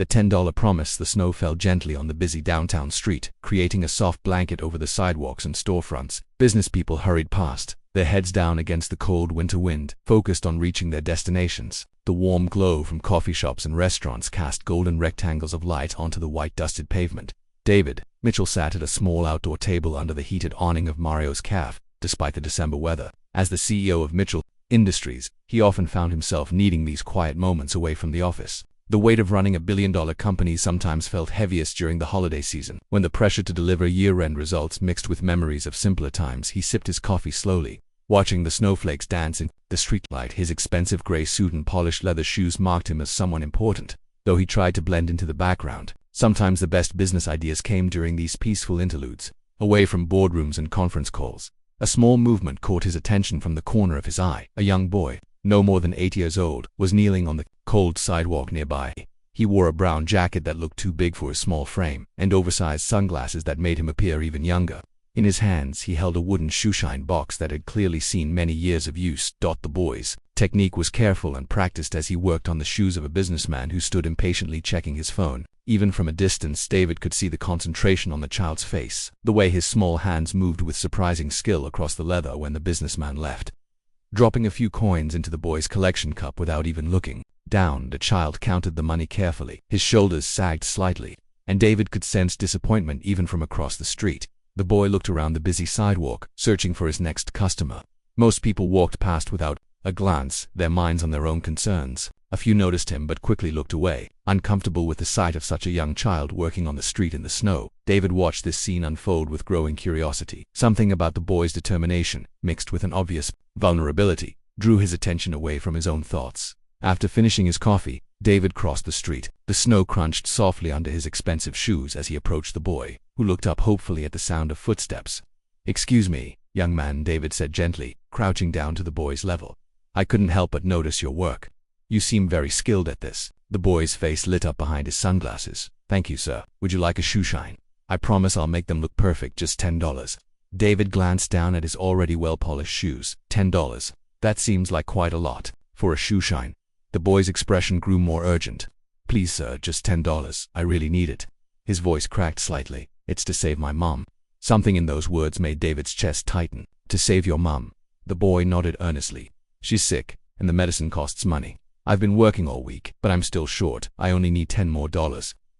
The $10 promise. The snow fell gently on the busy downtown street, creating a soft blanket over the sidewalks and storefronts. Business people hurried past, their heads down against the cold winter wind, focused on reaching their destinations. The warm glow from coffee shops and restaurants cast golden rectangles of light onto the white dusted pavement. David Mitchell sat at a small outdoor table under the heated awning of Mario's Cafe, despite the December weather. As the CEO of Mitchell Industries, he often found himself needing these quiet moments away from the office. The weight of running a billion-dollar company sometimes felt heaviest during the holiday season, when the pressure to deliver year-end results mixed with memories of simpler times. He sipped his coffee slowly, watching the snowflakes dance in the streetlight. His expensive gray suit and polished leather shoes marked him as someone important, though he tried to blend into the background. Sometimes the best business ideas came during these peaceful interludes, away from boardrooms and conference calls. A small movement caught his attention from the corner of his eye. A young boy, no more than 8 years old, was kneeling on the cold sidewalk nearby. He wore a brown jacket that looked too big for his small frame, and oversized sunglasses that made him appear even younger. In his hands, he held a wooden shoeshine box that had clearly seen many years of use. The boy's technique was careful and practiced as he worked on the shoes of a businessman who stood impatiently checking his phone. Even from a distance, David could see the concentration on the child's face, the way his small hands moved with surprising skill across the leather when the businessman left, dropping a few coins into the boy's collection cup without even looking down. The child counted the money carefully. His shoulders sagged slightly, and David could sense disappointment even from across the street. The boy looked around the busy sidewalk, searching for his next customer. Most people walked past without a glance, their minds on their own concerns. A few noticed him but quickly looked away, uncomfortable with the sight of such a young child working on the street in the snow. David watched this scene unfold with growing curiosity. Something about the boy's determination, mixed with an obvious vulnerability, drew his attention away from his own thoughts. After finishing his coffee, David crossed the street. The snow crunched softly under his expensive shoes as he approached the boy, who looked up hopefully at the sound of footsteps. "Excuse me, young man," David said gently, crouching down to the boy's level. "I couldn't help but notice your work. You seem very skilled at this." The boy's face lit up behind his sunglasses. "Thank you, sir. Would you like a shoeshine? I promise I'll make them look perfect. Just $10. David glanced down at his already well-polished shoes. $10. That seems like quite a lot for a shoeshine. The boy's expression grew more urgent. "Please, sir, just $10. I really need it." His voice cracked slightly. "It's to save my mom." Something in those words made David's chest tighten. "To save your mom?" The boy nodded earnestly. "She's sick, and the medicine costs money. I've been working all week, but I'm still short. I only need $10 more."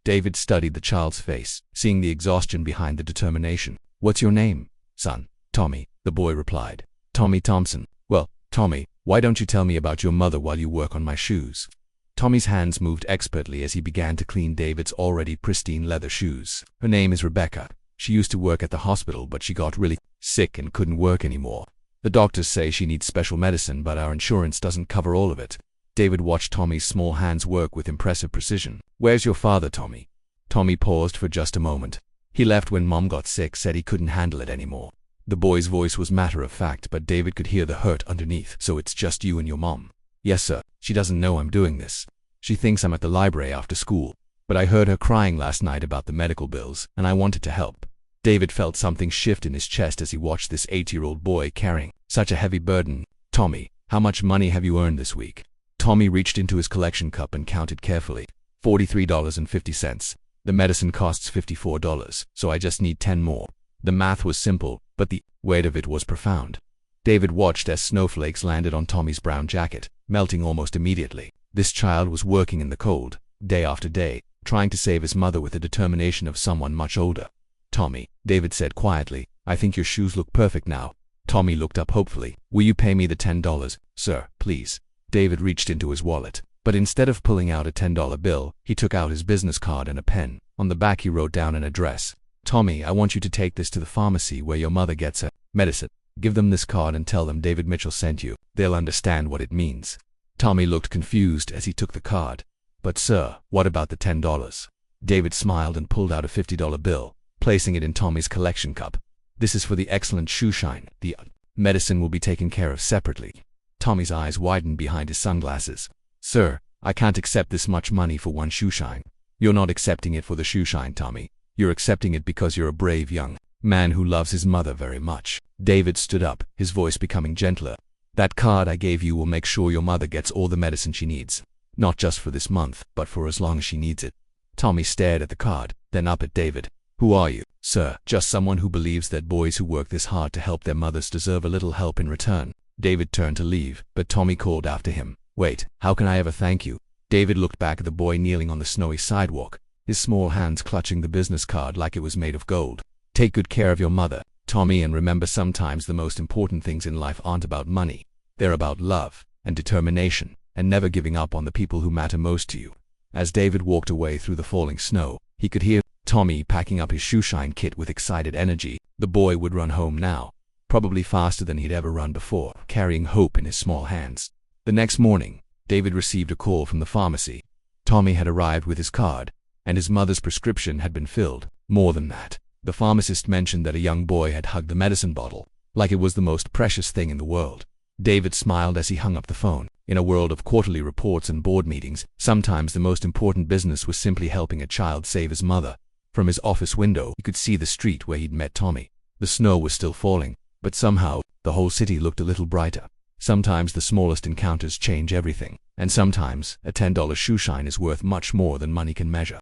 David studied the child's face, seeing the exhaustion behind the determination. "What's your name, son?" "Tommy," the boy replied. "Tommy Thompson. Well, Tommy, why don't you tell me about your mother while you work on my shoes?" Tommy's hands moved expertly as he began to clean David's already pristine leather shoes. "Her name is Rebecca. She used to work at the hospital, but she got really sick and couldn't work anymore. The doctors say she needs special medicine, but our insurance doesn't cover all of it." David watched Tommy's small hands work with impressive precision. "Where's your father, Tommy?" Tommy paused for just a moment. "He left when Mom got sick, said he couldn't handle it anymore." The boy's voice was matter-of-fact, but David could hear the hurt underneath. "So it's just you and your mom?" "Yes, sir. She doesn't know I'm doing this. She thinks I'm at the library after school. But I heard her crying last night about the medical bills, and I wanted to help." David felt something shift in his chest as he watched this 8-year-old boy carrying such a heavy burden. "Tommy, how much money have you earned this week?" Tommy reached into his collection cup and counted carefully. $43.50. "The medicine costs $54, so I just need 10 more. The math was simple, but the weight of it was profound. David watched as snowflakes landed on Tommy's brown jacket, melting almost immediately. This child was working in the cold, day after day, trying to save his mother with the determination of someone much older. "Tommy," David said quietly, "I think your shoes look perfect now." Tommy looked up hopefully. "Will you pay me the $10, sir, please?" David reached into his wallet, but instead of pulling out a $10 bill, he took out his business card and a pen. On the back he wrote down an address. "Tommy, I want you to take this to the pharmacy where your mother gets her medicine. Give them this card and tell them David Mitchell sent you. They'll understand what it means." Tommy looked confused as he took the card. "But sir, what about the $10? David smiled and pulled out a $50 bill, placing it in Tommy's collection cup. "This is for the excellent shoeshine. The medicine will be taken care of separately." Tommy's eyes widened behind his sunglasses. "Sir, I can't accept this much money for one shoeshine." "You're not accepting it for the shoeshine, Tommy. You're accepting it because you're a brave young man who loves his mother very much." David stood up, his voice becoming gentler. "That card I gave you will make sure your mother gets all the medicine she needs. Not just for this month, but for as long as she needs it." Tommy stared at the card, then up at David. "Who are you, sir?" "Just someone who believes that boys who work this hard to help their mothers deserve a little help in return." David turned to leave, but Tommy called after him. "Wait, how can I ever thank you?" David looked back at the boy kneeling on the snowy sidewalk, his small hands clutching the business card like it was made of gold. "Take good care of your mother, Tommy, and remember sometimes the most important things in life aren't about money. They're about love and determination and never giving up on the people who matter most to you." As David walked away through the falling snow, he could hear Tommy packing up his shoeshine kit with excited energy. The boy would run home now, probably faster than he'd ever run before, carrying hope in his small hands. The next morning, David received a call from the pharmacy. Tommy had arrived with his card, and his mother's prescription had been filled. More than that, the pharmacist mentioned that a young boy had hugged the medicine bottle, like it was the most precious thing in the world. David smiled as he hung up the phone. In a world of quarterly reports and board meetings, sometimes the most important business was simply helping a child save his mother. From his office window, he could see the street where he'd met Tommy. The snow was still falling, but somehow, the whole city looked a little brighter. Sometimes the smallest encounters change everything, and sometimes a $10 shoeshine is worth much more than money can measure.